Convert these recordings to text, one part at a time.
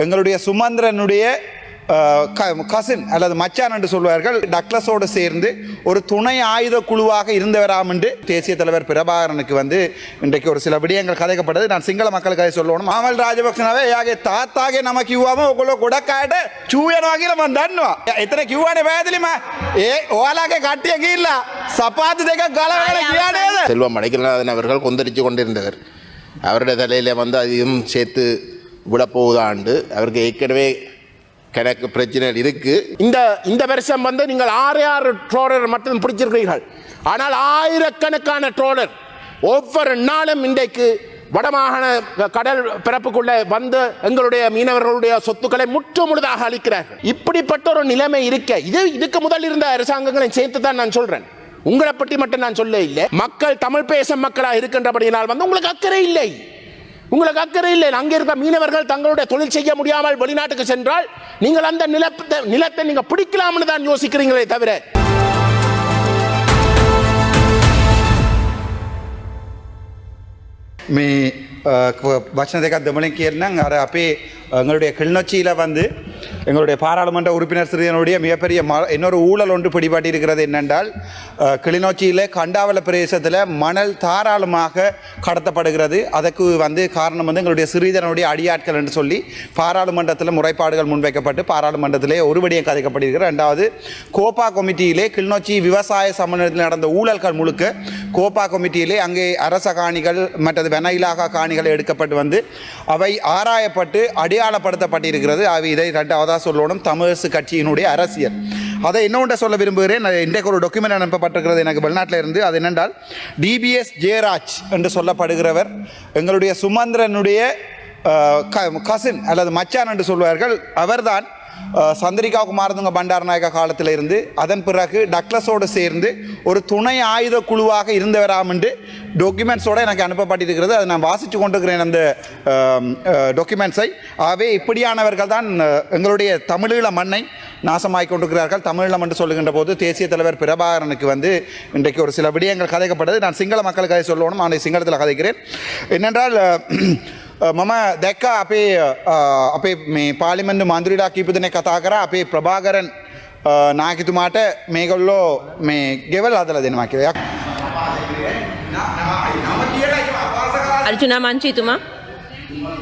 எங்களுடைய சுமந்திரனுடைய கசின் அல்லது மச்சான் என்று சொல்வார்கள். டக்ளஸோடு சேர்ந்து ஒரு துணை ஆயுத குழுவாக இருந்தவராம் என்று தேசிய தலைவர் பிரபாகரனுக்கு இன்றைக்கு ஒரு சில விடயங்கள் கதைக்கப்பட்டது. நான் சிங்கள மக்களுக்கு அதை சொல்லணும். மாமல் ராஜபக்சனாவே ಯಾಗೆ ತಾತಾಗೆ ನಮ ಕಿವ್ವಾಮ ಒಗೊಳ ಕೊಡಕಾಟ ಚೂಯನವಾಗಿ ನಮ್ಮ ದನ್ನುವ ಇತರ ಕಿವ್ವಾನೆ ಬೇದಲಿಮ ஓலாக கட்டியங்க இல்ல சப்பாத்து தேக்க கலவர கியானே செல்வம் அடைக்கலநாதன் அவர்கள் கொந்தளித்து கொண்டிருந்தவர். அவருடைய தலையில அதையும் சேர்த்து விடப்போவதாண்டு அவருக்கு ஏற்கனவே கணக்கு பிரச்சனைகள் இருக்கு. இந்த வருஷம் நீங்கள் 6 ட்ரோலர் மட்டும் பிடிச்சிருக்கிறீர்கள். ஆனால் ஆயிரக்கணக்கான ட்ரோலர் ஒவ்வொரு நாளும் இன்றைக்கு வடமாகாண கடல் பிறப்புக்குள்ள எங்களுடைய மீனவர்களுடைய சொத்துக்களை முற்றுமுழுதாக அளிக்கிறார்கள். இப்படிப்பட்ட ஒரு நிலைமை இருக்க இதுக்கு முதல் இருந்த அரசாங்கங்களை சேர்த்து தான் நான் சொல்றேன். உங்களை பற்றி மட்டும் நான் சொல்ல இல்லை. மக்கள் தமிழ் பேசும் மக்களாக இருக்கின்றபடியினால் உங்களுக்கு அக்கறை இல்லை. உங்களுக்கு அக்கறை இல்லை. அங்கே இருக்க மீனவர்கள் தங்களுடைய தொழில் செய்ய முடியாமல் வெளிநாட்டுக்கு சென்றால் நீங்கள் அந்த நிலத்தை நீங்க பிடிக்கலாம்னு தான் யோசிக்கிறீங்களே தவிர வச்சன දෙකක් දෙමළෙන් කියන්නම්. අර අපේ எங்களுடைய கிளிநொச்சியில் எங்களுடைய பாராளுமன்ற உறுப்பினர் சிறியனுடைய மிகப்பெரிய இன்னொரு ஊழல் ஒன்று பிடிபட்டு இருக்கிறது. என்னென்றால் கிளிநொச்சியில் கண்டாவள பிரதேசத்தில் மணல் தாராளமாக கடத்தப்படுகிறது. அதுக்கு காரணம் எங்களுடைய சிறிதனுடைய அடியாட்கள் என்று சொல்லி பாராளுமன்றத்தில் முறைப்பாடுகள் முன்வைக்கப்பட்டு பாராளுமன்றத்திலே ஒருபடியும் கதைக்கப்படுகிறது. ரெண்டாவது கோப்பா கமிட்டியிலே கிளிநொச்சி விவசாய சமநிலையில் நடந்த ஊழல்கள் முழுக்க கோப்பா கமிட்டியிலே அங்கே அரச காணிகள் மற்றது வெனையிலாக காணிகள் எடுக்கப்பட்டு அவை ஆராயப்பட்டு அடையாளப்படுத்தப்பட்டிருக்கிறது. இதை ரெண்டாவதாக சொல்லணும் தமிழரசு கட்சியினுடைய அரசியல். அதை இன்னொன்று சொல்ல விரும்புகிறேன். இன்றைக்கு ஒரு டாக்குமெண்ட் அனுப்பப்பட்டிருக்கிறது எனக்கு வெளிநாட்டில் இருந்து. அது என்னென்றால் டிபிஎஸ் ஜெயராஜ் என்று சொல்லப்படுகிறவர் எங்களுடைய சுமந்திரனுடைய கசின் அல்லது மச்சான் என்று சொல்வார்கள். அவர்தான் சந்திரிகா குமாரதுங்க பண்டாரநாயக காலத்தில் இருந்து அதன் பிறகு டக்ளஸோடு சேர்ந்து ஒரு துணை ஆயுத குழுவாக இருந்தவராம் என்று டாக்குமெண்ட்ஸோடு எனக்கு அனுப்பப்பட்டிருக்கிறது. அதை நான் வாசித்து கொண்டிருக்கிறேன் அந்த டாக்குமெண்ட்ஸை. ஆகவே இப்படியானவர்கள் தான் எங்களுடைய தமிழீழ மண்ணை நாசமாகிக் கொண்டிருக்கிறார்கள். தமிழீழம் என்று சொல்லுகின்ற போது தேசிய தலைவர் பிரபாகரனுக்கு இன்றைக்கு ஒரு சில விடயங்கள் கதைக்கப்பட்டது. நான் சிங்கள மக்களுக்கு அதை சொல்லணும். நான் சிங்களத்தில் கதைக்கிறேன். என்னென்றால் මම දැක්ක අපේ මේ පාර්ලිමේන්තු මන්ත්‍රීලා කීප දෙනෙක් කතා කරා අපේ ප්‍රභාකරන් නායකතුමාට මේගොල්ලෝ මේ ගෙවල් හදලා දෙනවා කියලා. අර්ජුනා මන්ත්‍රීතුමා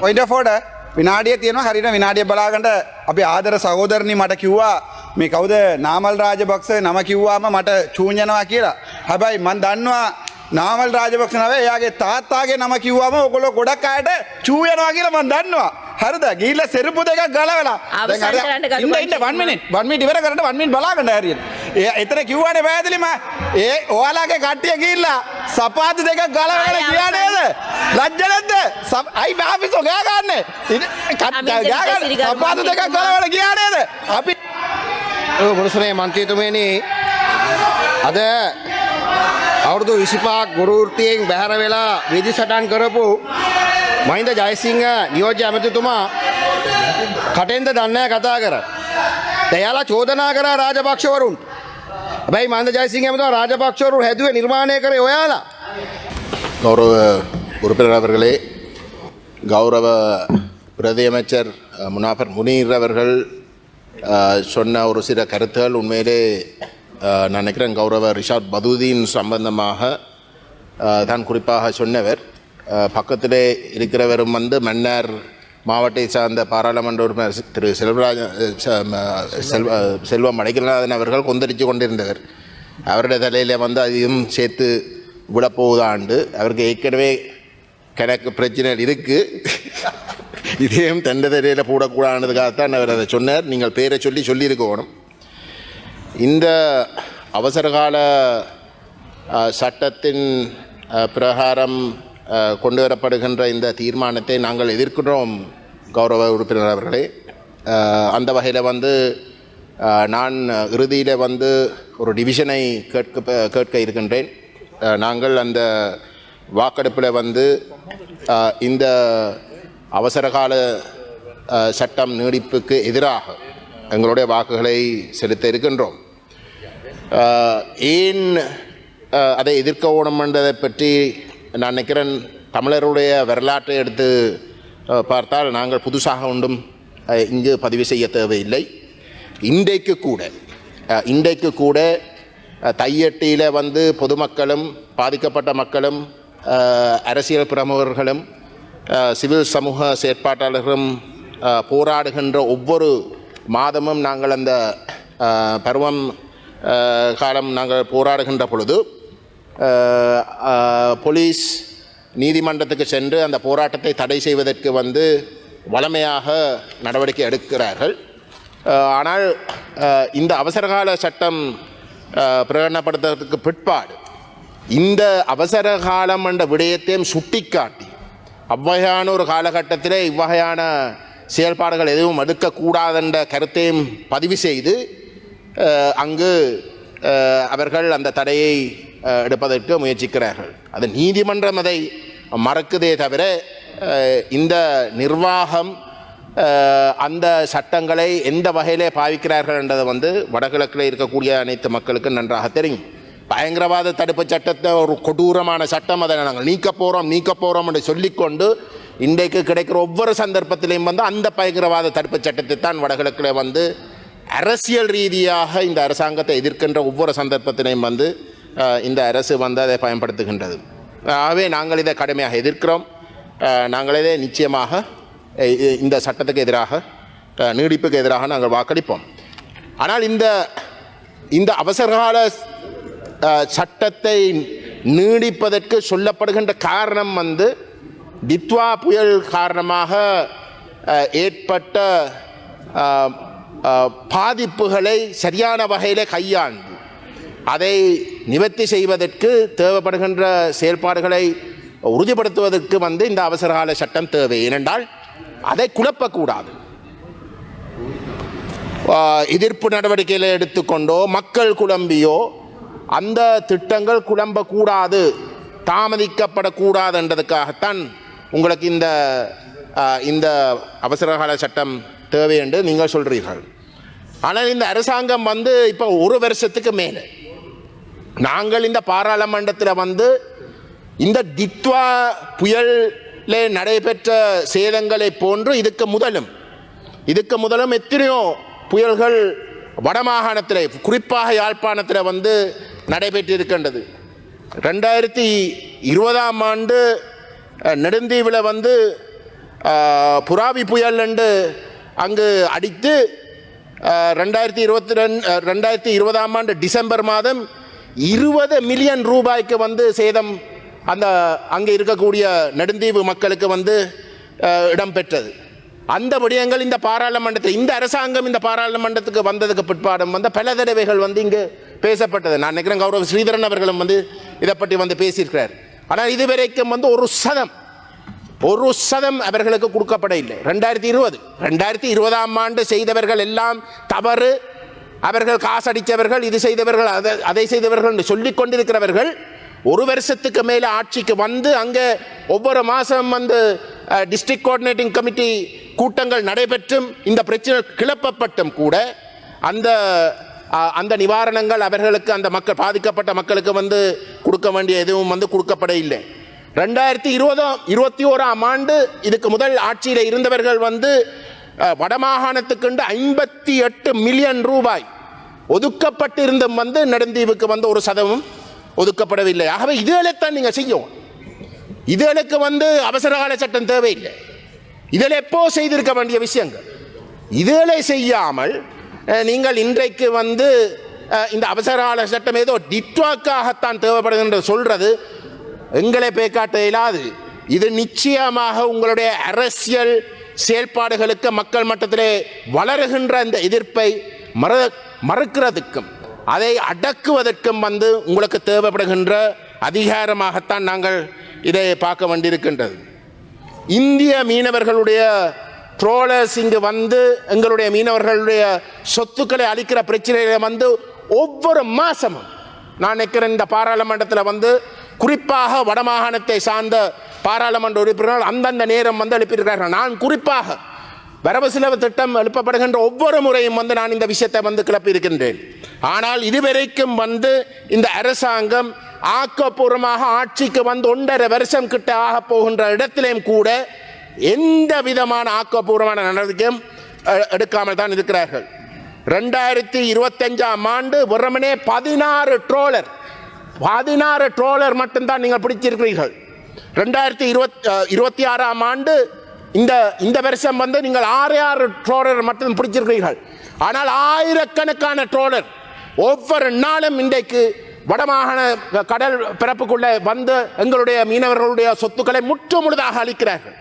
පොයින්ට් ඔෆ් ඕඩර් විනාඩිය තියෙනවා. හරියට විනාඩිය බලාගන්න අපේ ආදර සහෝදරනි මට කිව්වා මේ කවුද නාමල් රාජපක්ෂ නම කිව්වාම මට චූඤ්ඤනවා කියලා. හැබැයි මම දන්නවා නාමල් රාජපක්ෂනාවේ එයාගේ තාත්තාගේ නම කිව්වම ඔයගොල්ලෝ ගොඩක් අයට චූ යනවා කියලා මම දන්නවා. හරිද? ගිහිල්ලා සෙරුපු දෙකක් ගලවලා. ඉන්න 1 minute ඉවර කරන්න 1 minute බලාගන්න හරියට. එතන කිව්වනේ පැහැදිලිම ඔයාලගේ කට්ටිය ගිහිල්ලා සපාතු දෙකක් ගලවලා ගියා නේද? ලැජ්ජ නැද්ද? අයි ආපිසෝ ගෑ ගන්නනේ. සපාතු දෙකක් ගලවලා ගියා නේද? අපි මුරුසනේ මන්ත්‍රීතුමනි අද අවුරුදු 25ක් ගුරුවෘත්තියෙන් බැහැර වෙලා වීදි සටන් කරපු මහින්ද ජයසිංහ නියෝජ්‍ය ඇමතිතුමා කටෙන්ද දන්නේ කතා කරා. එයාලා චෝදනා කරා රාජපක්ෂවරුන්ට. හැබැයි මහින්ද ජයසිංහ ඇමතිතුමා රාජපක්ෂවරු හැදුවේ නිර්මාණය කරේ ඔයාලා. கௌரவ உறுப்பினர் அவர்களே, கௌரவ பிரதி அமைச்சர் முனாஃபர் முனீர் அவர்கள் சொன்ன ஒரு சில கருத்துகள் உண்மையிலே நான் நினைக்கிறேன் கௌரவ ரிஷாத் பதூதீன் சம்பந்தமாக தான் குறிப்பாக சொன்னவர். பக்கத்திலே இருக்கிறவரும் மன்னார் மாவட்டத்தை சார்ந்த பாராளுமன்ற உறுப்பினர் திரு செல்வம் அடைக்கலநாதன் அவர்கள் கொந்தளித்து கொண்டிருந்தவர். அவருடைய தலையில் அதையும் சேர்த்து விடப்போவதாண்டு அவருக்கு ஏற்கனவே கணக்கு பிரச்சனைகள் இருக்கு. இதையும் தண்டை தலையில் போடக்கூடாதுக்காகத்தான் அவர் அதை சொன்னார். நீங்கள் பேரை சொல்லியிருக்கணும். இந்த அவசரகால சட்டத்தின் பிரகாரம் கொண்டு வரப்படுகின்ற இந்த தீர்மானத்தை நாங்கள் எதிர்க்கிறோம் கௌரவ உறுப்பினர் அவர்களே. அந்த வகையில் நான் இறுதியில் ஒரு டிவிஷனை கேட்க இருக்கின்றேன். நாங்கள் அந்த வாக்கெடுப்பில் இந்த அவசரகால சட்டம் நீடிப்புக்கு எதிராக எங்களுடைய வாக்குகளை செலுத்த இருக்கின்றோம். ஏன் அதை எதிர்க்க ஓணும் என்றதை பற்றி நான் நினைக்கிறேன் தமிழருடைய வரலாற்றை எடுத்து பார்த்தால் நாங்கள் புதுசாக ஒன்றும் இங்கு பதிவு செய்ய தேவையில்லை. இன்றைக்கு கூட தையட்டியில் வந்து பொதுமக்களும் பாதிக்கப்பட்ட மக்களும் அரசியல் பிரமுகர்களும் சிவில் சமூக செயற்பாட்டாளர்களும் போராடுகின்ற ஒவ்வொரு மாதமும் நாங்கள் அந்த பருவம் காலம் நாங்கள் போராடுகின்ற பொழுது போலீஸ் நீதிமன்றத்துக்கு சென்று அந்த போராட்டத்தை தடை செய்வதற்கு வந்து வழமையாக நடவடிக்கை எடுக்கிறார்கள். ஆனால் இந்த அவசரகால சட்டம் பிரகடனப்படுத்துவதற்கு பிற்பாடு இந்த அவசரகாலம் என்ற விடயத்தையும் சுட்டிக்காட்டி அவ்வகையான ஒரு காலகட்டத்தில் இவ்வகையான செயல்பாடுகள் எதுவும் எடுக்கக்கூடாதென்ற கருத்தையும் பதிவு செய்து அங்கு அவர்கள் அந்த தடையை எடுப்பதற்கு முயற்சிக்கிறார்கள். அது நீதிமன்றம் அதை மறக்குதே தவிர இந்த நிர்வாகம் அந்த சட்டங்களை எந்த வகையிலே பாவிக்கிறார்கள் என்றதை வந்து வடகிழக்கில் இருக்கக்கூடிய அனைத்து மக்களுக்கு நன்றாக தெரியும். பயங்கரவாத தடுப்பு சட்டத்தை ஒரு கொடூரமான சட்டம், அதை நாங்கள் நீக்க போகிறோம் என்று சொல்லிக்கொண்டு இன்றைக்கு கிடைக்கிற ஒவ்வொரு சந்தர்ப்பத்திலையும் வந்து அந்த பயங்கரவாத தடுப்பு சட்டத்தை தான் வடகிழக்கில் வந்து அரசியல் ரீதியாக இந்த அரசாங்கத்தை எதிர்க்கின்ற ஒவ்வொரு சந்தர்ப்பத்திலையும் வந்து இந்த அரசு வந்து அதை பயன்படுத்துகின்றது. ஆகவே நாங்கள் இதை கடுமையாக எதிர்க்கிறோம். நாங்கள் இதை நிச்சயமாக இந்த சட்டத்துக்கு எதிராக நீடிப்புக்கு எதிராக நாங்கள் வாக்களிப்போம். ஆனால் இந்த அவசரகால சட்டத்தை நீடிப்பதற்கு சொல்லப்படுகின்ற காரணம் வந்து டித்வா புயல் காரணமாக ஏற்பட்ட பாதிப்புகளை சரியான வகையில் கையாண்டு அதை நிவர்த்தி செய்வதற்கு தேவைப்படுகின்ற செயல்பாடுகளை உறுதிப்படுத்துவதற்கு வந்து இந்த அவசரகால சட்டம் தேவை. ஏனென்றால் அதை குழப்பக்கூடாது. எதிர்ப்பு நடவடிக்கைகளை எடுத்துக்கொண்டோ மக்கள் குழம்பியோ அந்த திட்டங்கள் குழம்பக்கூடாது, தாமதிக்கப்படக்கூடாது என்றதுக்காகத்தான் உங்களுக்கு இந்த அவசரகால சட்டம் தேவை என்று நீங்கள் சொல்கிறீர்கள். ஆனால் இந்த அரசாங்கம் வந்து இப்போ ஒரு வருஷத்துக்கு மேலே நாங்கள் இந்த பாராளுமன்றத்தில் வந்து இந்த டித்வா புயலில் நடைபெற்ற சேதங்களை போன்று இதுக்கு முதலும் எத்தனையோ புயல்கள் வடமாகாணத்தில் குறிப்பாக யாழ்ப்பாணத்தில் வந்து நடைபெற்றிருக்கின்றது. 2020ஆம் ஆண்டு நெடுந்தீவில் வந்து புராவி புயல் என்று அங்கு அடித்து 2020ஆம் ஆண்டு டிசம்பர் மாதம் 20 மில்லியன் ரூபாய்க்கு வந்து சேதம் அங்கே இருக்கக்கூடிய நெடுந்தீவு மக்களுக்கு வந்து இடம்பெற்றது. அந்த விடயங்கள் இந்த பாராளுமன்றத்தில் இந்த அரசாங்கம் இந்த பாராளுமன்றத்துக்கு வந்ததுக்கு பிற்பாடும் வந்து பல தடவைகள் வந்து இங்கு பேசப்பட்டது. நான் நினைக்கிறேன் கௌரவ ஸ்ரீதரன் அவர்களும் வந்து இதை பற்றி வந்து பேசியிருக்கிறார். ஆனால் இதுவரைக்கும் வந்து ஒரு சதம் அவர்களுக்கு கொடுக்கப்பட இல்லை. 2020ஆம் ஆண்டு செய்தவர்கள் எல்லாம் தவறு, அவர்கள் காசடித்தவர்கள், இது செய்தவர்கள், அதை செய்தவர்கள் என்று சொல்லிக் கொண்டிருக்கிறவர்கள் ஒரு வருஷத்துக்கு மேலே ஆட்சிக்கு வந்து அங்கே ஒவ்வொரு மாதம் வந்து டிஸ்ட்ரிக்ட் கோஆர்டினேட்டிங் கமிட்டி கூட்டங்கள் நடைபெற்றும் இந்த பிரச்சனை கிளப்பப்பட்டும் கூட அந்த நிவாரணங்கள் அவர்களுக்கு அந்த மக்கள் பாதிக்கப்பட்ட மக்களுக்கு வந்து கொடுக்க வேண்டிய எதுவும் வந்து கொடுக்கப்பட இல்லை. 2021ஆம் ஆண்டு இதுக்கு முதல் ஆட்சியில் இருந்தவர்கள் வந்து வடமாகாணத்துக்கு 58 மில்லியன் ரூபாய் ஒதுக்கப்பட்டிருந்தும் வந்து நெடுந்தீவுக்கு வந்து ஒரு சதமும் ஒதுக்கப்படவில்லை. ஆகவே இதுகளைத்தான் நீங்கள் செய்யும். இதுகளுக்கு வந்து அவசரகால சட்டம் தேவையில்லை. இதில் எப்போ செய்திருக்க வேண்டிய விஷயங்கள் இதுகளை செய்யாமல் நீங்கள் இன்றைக்கு வந்து இந்த அவசரகால சட்டம் ஏதோ டிட்வாக்காகத்தான் தேவைப்படுகின்ற சொல்றது எங்களை பேக்காட்ட இயலாது. இது நிச்சயமாக உங்களுடைய அரசியல் செயல்பாடுகளுக்கு மக்கள் மட்டத்திலே வளருகின்ற இந்த எதிர்ப்பை மறுக்கிறதுக்கும் அதை அடக்குவதற்கும் வந்து உங்களுக்கு தேவைப்படுகின்ற அதிகாரமாகத்தான் நாங்கள் இதை பார்க்க வேண்டியிருக்கின்றது. இந்திய மீனவர்களுடைய ட்ரோலர்ஸ் இங்கு வந்து எங்களுடைய மீனவர்களுடைய சொத்துக்களை அளிக்கிற பிரச்சனைகளை வந்து ஒவ்வொரு மாதமும் நான் நினைக்கிறேன் இந்த பாராளுமன்றத்தில் வந்து குறிப்பாக வடமாகாணத்தை சார்ந்த பாராளுமன்ற உறுப்பினர்கள் அந்தந்த நேரம் வந்து எழுப்பியிருக்கிறார்கள். நான் குறிப்பாக வரவு செலவு திட்டம் எழுப்பப்படுகின்ற ஒவ்வொரு முறையும் வந்து நான் இந்த விஷயத்தை வந்து கிளப்பியிருக்கின்றேன். ஆனால் இதுவரைக்கும் வந்து இந்த அரசாங்கம் ஆக்கப்பூர்வமாக ஆட்சிக்கு வந்து 1.5 வருஷம் கிட்ட ஆக போகின்ற இடத்திலேயும் கூட எந்த விதமான ஆக்கப்பூர்வமான நடவடிக்கையும் எடுக்காமல் தான் இருக்கிறார்கள். 2025ஆம் ஆண்டு வெறுமனே 16 ட்ரோலர் மட்டும்தான் நீங்கள் பிடிச்சிருக்கிறீர்கள். 2026ஆம் ஆண்டு இந்த வருஷம் வந்து நீங்கள் 6 ட்ரோலர் மட்டும் பிடிச்சிருக்கிறீர்கள். ஆனால் ஆயிரக்கணக்கான ட்ரோலர் ஒவ்வொரு நாளும் இன்றைக்கு வடமாகாண கடல் பிறப்புக்குள்ளே வந்து எங்களுடைய மீனவர்களுடைய சொத்துக்களை முற்றுமுழுதாக அளிக்கிறார்கள்.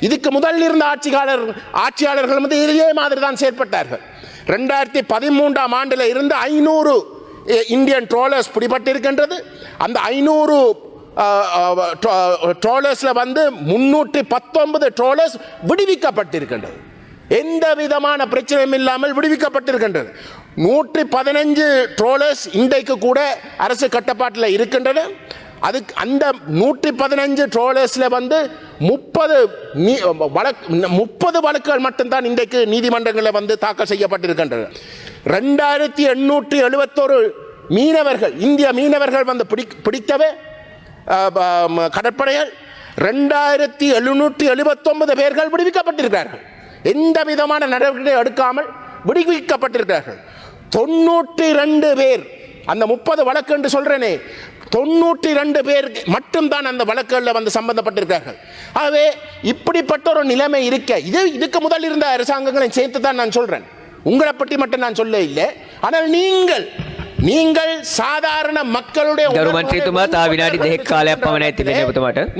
இதுக்கு முதலில் இருந்த ஆட்சியாளர்கள் வந்து இதே மாதிரி தான் செயற்பட்டார்கள். 2013ஆம் ஆண்டில் இருந்து 500 இந்தியன் ட்ரோலர்ஸ் பிடிபட்டிருக்கின்றது. அந்த 500 ட்ரோலர்ஸில் வந்து 319 ட்ரோலர்ஸ் விடுவிக்கப்பட்டிருக்கின்றது. எந்த விதமான பிரச்சனையும் இல்லாமல் விடுவிக்கப்பட்டிருக்கின்றது. 115 ட்ரோலர்ஸ் இன்றைக்கு கூட அரசு கட்டுப்பாட்டில் இருக்கின்றன. அதுக்கு அந்த 115 ட்ரோலர்ஸில் வந்து 30 வழக்குகள் மட்டும்தான் இன்றைக்கு நீதிமன்றங்களில் வந்து தாக்கல் செய்யப்பட்டிருக்கின்றன. 2871 மீனவர்கள், இந்திய மீனவர்கள் வந்து பிடித்தவே கடற்படைகள் 2779 பேர்கள் விடுவிக்கப்பட்டிருக்கிறார்கள். எந்த விதமான நடவடிக்கை எடுக்காமல் விடுவிக்கப்பட்டிருக்கிறார்கள். 92 பேர், அந்த 30 வழக்கு என்று சொல்றேனே, 92 பேர் மட்டும்தான் அந்த வழக்குகளில் வந்து சம்பந்தப்பட்டிருக்கிறார்கள். ஆகவே இப்படிப்பட்ட ஒரு நிலைமை இருக்க, இதுக்கு முதல் இருந்த அரசாங்கங்களை சேர்த்து தான் நான் சொல்றேன், உங்களை பற்றி மட்டும் நான் சொல்ல இல்லை. ஆனால் நீங்கள் சாதாரண மக்களுடைய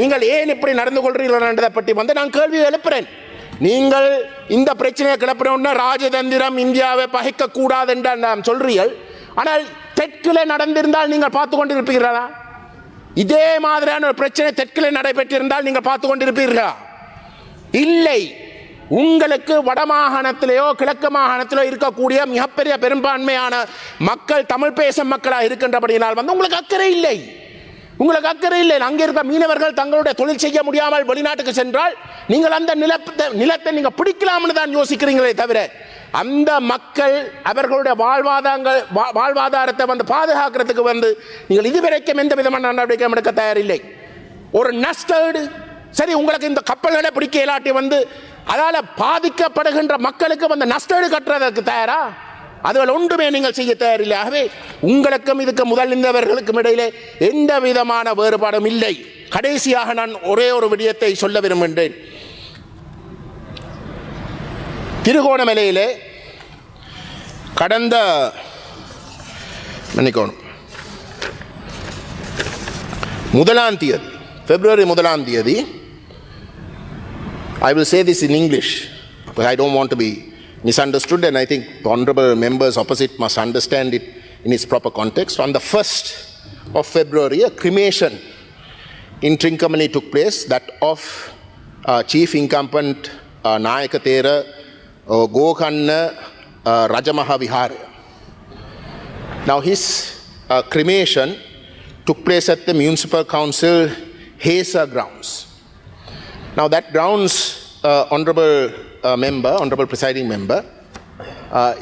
நீங்கள் ஏன் இப்படி நடந்து கொள்றீர்கள் என்றதை பற்றி வந்து நான் கேள்வி எழுப்புறேன். நீங்கள் இந்த பிரச்சனையை கிளப்பின ராஜதந்திரம் இந்தியாவை பகைக்க கூடாது என்று நாம் சொல்றீர்கள். ஆனால் தெற்கில் நடந்திருந்தால் நீங்கள் பார்த்து கொண்டிருப்பீர்களா? இதே மாதிரியான ஒரு பிரச்சனை தெற்கில் நடைபெற்றிருந்தால் நீங்கள் பார்த்து கொண்டிருப்பீர்களா? இல்லை. உங்களுக்கு வடமாகாணத்திலேயோ கிழக்கு மாகாணத்திலோ இருக்கக்கூடிய மிகப்பெரிய பெரும்பான்மையான மக்கள் தமிழ் பேசும் மக்களாக இருக்கின்றபடியினால் வந்து உங்களுக்கு அக்கறை இல்லை. அங்கே இருக்க மீனவர்கள் தங்களுடைய தொழில் செய்ய முடியாமல் வெளிநாட்டுக்கு சென்றால் நீங்கள் அந்த நிலத்தை நீங்க பிடிக்கலாம்னு தான் யோசிக்கிறீங்களே தவிர, அந்த மக்கள் அவர்களுடைய வாழ்வாதாரத்தை வந்து பாதுகாக்கிறதுக்கு வந்து நீங்கள் இதுவரைக்கும் எந்த விதமான நடவடிக்கை எடுக்க தயாரில்லை. ஒரு நஷ்டஈடு சரி, உங்களுக்கு இந்த கப்பல்களை பிடிக்க இல்லாட்டி வந்து அதால பாதிக்கப்படுகின்ற மக்களுக்கு வந்து நஷ்டஈடு கட்டுறதுக்கு தயாரா? அதுகள் ஒன்றுமே நீங்கள் செய்ய தயாரில்லை. ஆகவே உங்களுக்கும் இதுக்கு முதல் இருந்தவர்களுக்கும் இடையிலே எந்த விதமான வேறுபாடும் இல்லை. கடைசியாக நான் ஒரே ஒரு விடயத்தை சொல்ல விரும்புகின்றேன். திருகோணமலையிலே கடந்த February 1 I will say this in English, but I don't want to be misunderstood, and I think the honorable members opposite must understand it in its proper context. On the 1st of February, a cremation in Trincomalee took place, that of Chief Incumbent Nayaka Thera Gokanna Rajamaha Vihara. Now his cremation took place at the Municipal Council Hesa grounds. Now that grounds, honorable presiding member,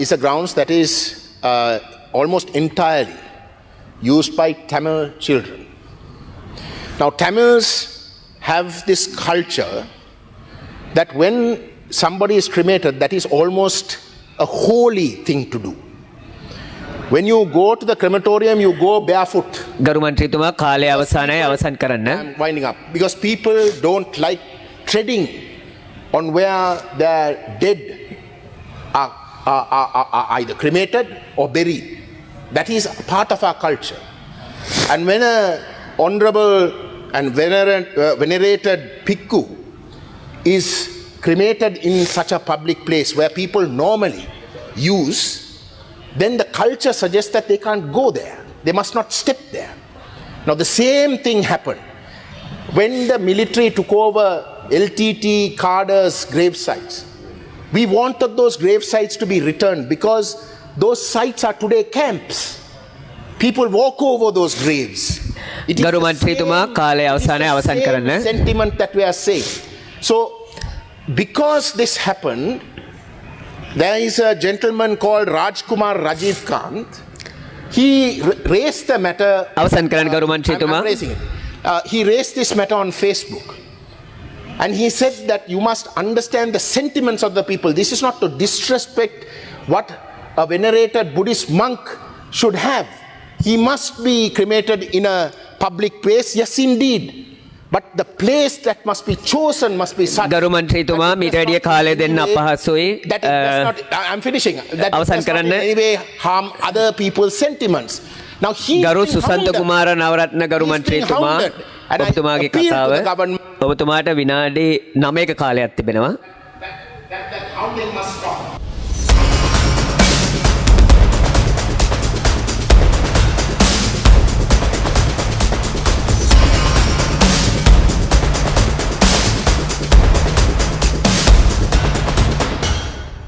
is a grounds that is almost entirely used by Tamil children. Now Tamils have this culture that when somebody is cremated, that is almost a holy thing to do. When you go to the crematorium, you go barefoot. ගරුමන්ත්‍රීතුමා කාලය අවසానයි අවසන් කරන්න. I'm winding up because people don't like treading on where their dead are either cremated or buried. That is part of our culture. And when a honorable and venerated Pikku is cremated in such a public place where people normally use, then the culture suggests that they can't go there. They must not step there. Now the same thing happened when the military took over LTT Carter's grave sites. We wanted those grave sites to be returned because those sites are today camps. People walk over those graves. It is ගරුමන්ත්‍රීතුමා කාලය අවසానයි අවසන් කරන්න. sentiment that we are saying. So because this happened, there is a gentleman called Rajkumar Rajiv Kant. He raised the matter. අවසන් කරන්න ගරුමන්ත්‍රීතුමා. I'm raising it. He raised this matter on Facebook. And he said that you must understand the sentiments of the people. This is not to disrespect what a venerated Buddhist monk should have. He must be cremated in a public place, yes indeed. But the place that must be chosen must be such. ගරු මන්ත්‍රීතුමා මීට වැඩිය කාලය දෙන්න අපහසුයි. That it does not, I'm finishing. That it අවසන් does not in කරන්න. any way harm other people's sentiments. Now he ගරු සුසන්ත කුමාර නවරත්න ගරු මන්ත්‍රීතුමා ඔබතුමාගේ කතාව ඔබතුමාට විනාඩි 9ක කාලයක් තිබෙනවා. that hounding must stop.